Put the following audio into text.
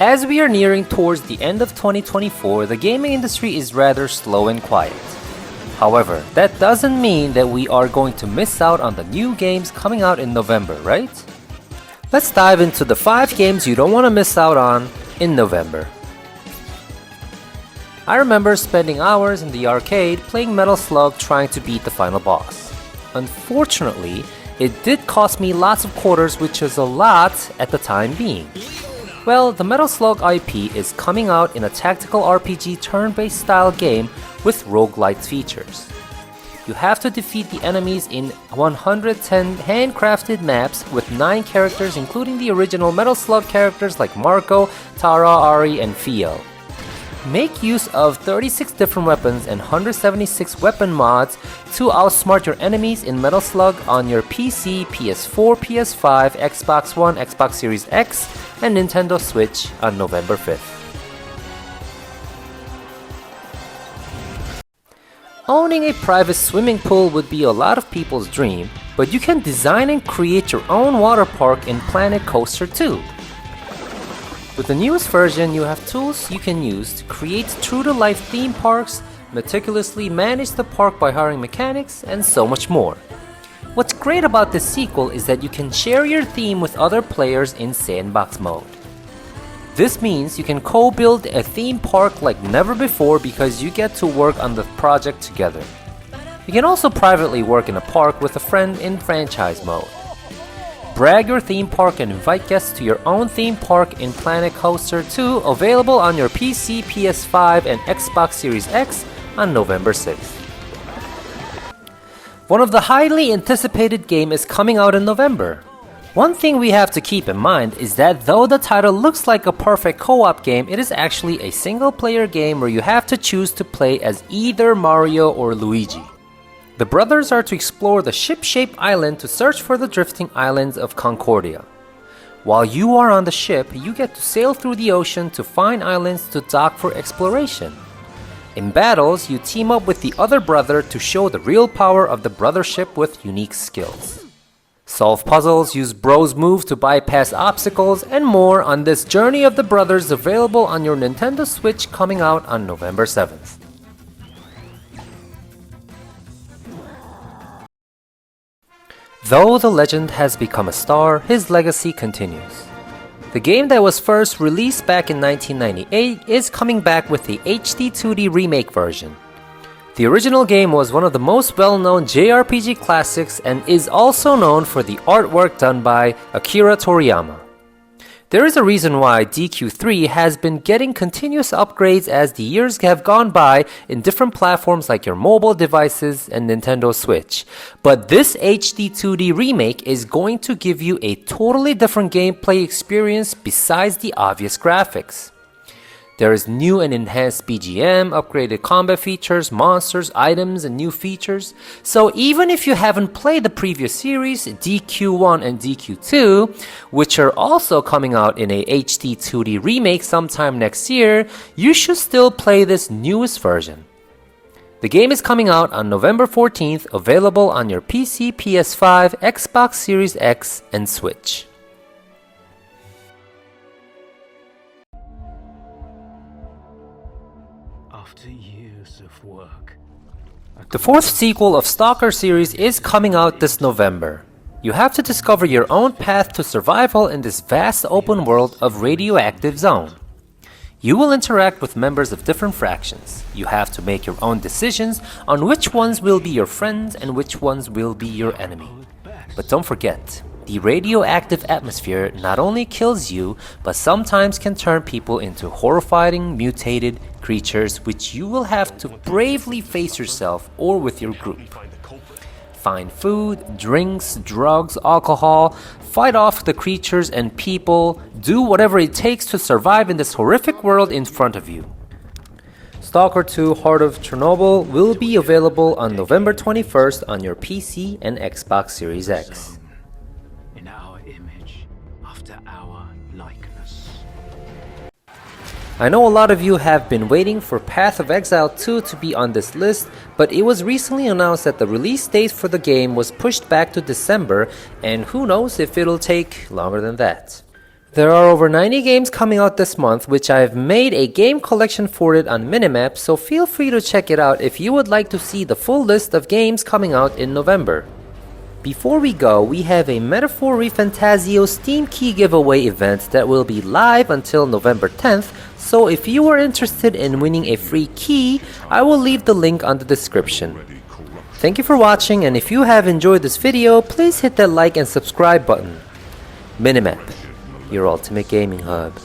As we are nearing towards the end of 2024, the gaming industry is rather slow and quiet. However, that doesn't mean that we are going to miss out on the new games coming out in November, right? Let's dive into the 5 games you don't want to miss out on in November. I remember spending hours in the arcade playing Metal Slug trying to beat the final boss. Unfortunately, it did cost me lots of quarters, which is a lot at the time being. Well, the Metal Slug IP is coming out in a tactical RPG turn-based style game with roguelite features. You have to defeat the enemies in 110 handcrafted maps with 9 characters, including the original Metal Slug characters like Marco, Tara, Ari, and Fio. Make use of 36 different weapons and 176 weapon mods to outsmart your enemies in Metal Slug on your PC, PS4, PS5, Xbox One, Xbox Series X, and Nintendo Switch on November 5th. Owning a private swimming pool would be a lot of people's dream, but you can design and create your own water park in Planet Coaster 2. With the newest version, you have tools you can use to create true-to-life theme parks, meticulously manage the park by hiring mechanics, and so much more. What's great about this sequel is that you can share your theme with other players in sandbox mode. This means you can co-build a theme park like never before because you get to work on the project together. You can also privately work in a park with a friend in franchise mode. Brag your theme park and invite guests to your own theme park in Planet Coaster 2, available on your PC, PS5, and Xbox Series X on November 6th. One of the highly anticipated games is coming out in November. One thing we have to keep in mind is that though the title looks like a perfect co-op game, it is actually a single-player game where you have to choose to play as either Mario or Luigi. The brothers are to explore the ship-shaped island to search for the drifting islands of Concordia. While you are on the ship, you get to sail through the ocean to find islands to dock for exploration. In battles, you team up with the other brother to show the real power of the brothership with unique skills. Solve puzzles, use bros moves to bypass obstacles, and more on this journey of the brothers, available on your Nintendo Switch coming out on November 7th. Though the legend has become a star, his legacy continues. The game that was first released back in 1998 is coming back with the HD 2D remake version. The original game was one of the most well-known JRPG classics and is also known for the artwork done by Akira Toriyama. There is a reason why DQ3 has been getting continuous upgrades as the years have gone by in different platforms like your mobile devices and Nintendo Switch. But this HD 2D remake is going to give you a totally different gameplay experience besides the obvious graphics. There is new and enhanced BGM, upgraded combat features, monsters, items, and new features. So even if you haven't played the previous series, DQ1 and DQ2, which are also coming out in a HD 2D remake sometime next year, you should still play this newest version. The game is coming out on November 14th, available on your PC, PS5, Xbox Series X, and Switch. After years of work, The 4th sequel of Stalker series is coming out this November. You have to discover your own path to survival in this vast open world of Radioactive Zone. You will interact with members of different factions. You have to make your own decisions on which ones will be your friends and which ones will be your enemy. But don't forget, the radioactive atmosphere not only kills you, but sometimes can turn people into horrifying, mutated creatures which you will have to bravely face yourself or with your group. Find food, drinks, drugs, alcohol, fight off the creatures and people, do whatever it takes to survive in this horrific world in front of you. Stalker 2 Heart of Chernobyl will be available on November 21st on your PC and Xbox Series X. in our image, after our likeness. I know a lot of you have been waiting for Path of Exile 2 to be on this list, but it was recently announced that the release date for the game was pushed back to December, and who knows if it'll take longer than that. There are over 90 games coming out this month, which I've made a game collection for it on Minimap, so feel free to check it out if you would like to see the full list of games coming out in November. Before we go, we have a Metaphor ReFantazio Steam Key giveaway event that will be live until November 10th, so if you are interested in winning a free key, I will leave the link on the description. Thank you for watching, and if you have enjoyed this video, please hit that like and subscribe button. Minimap, your ultimate gaming hub.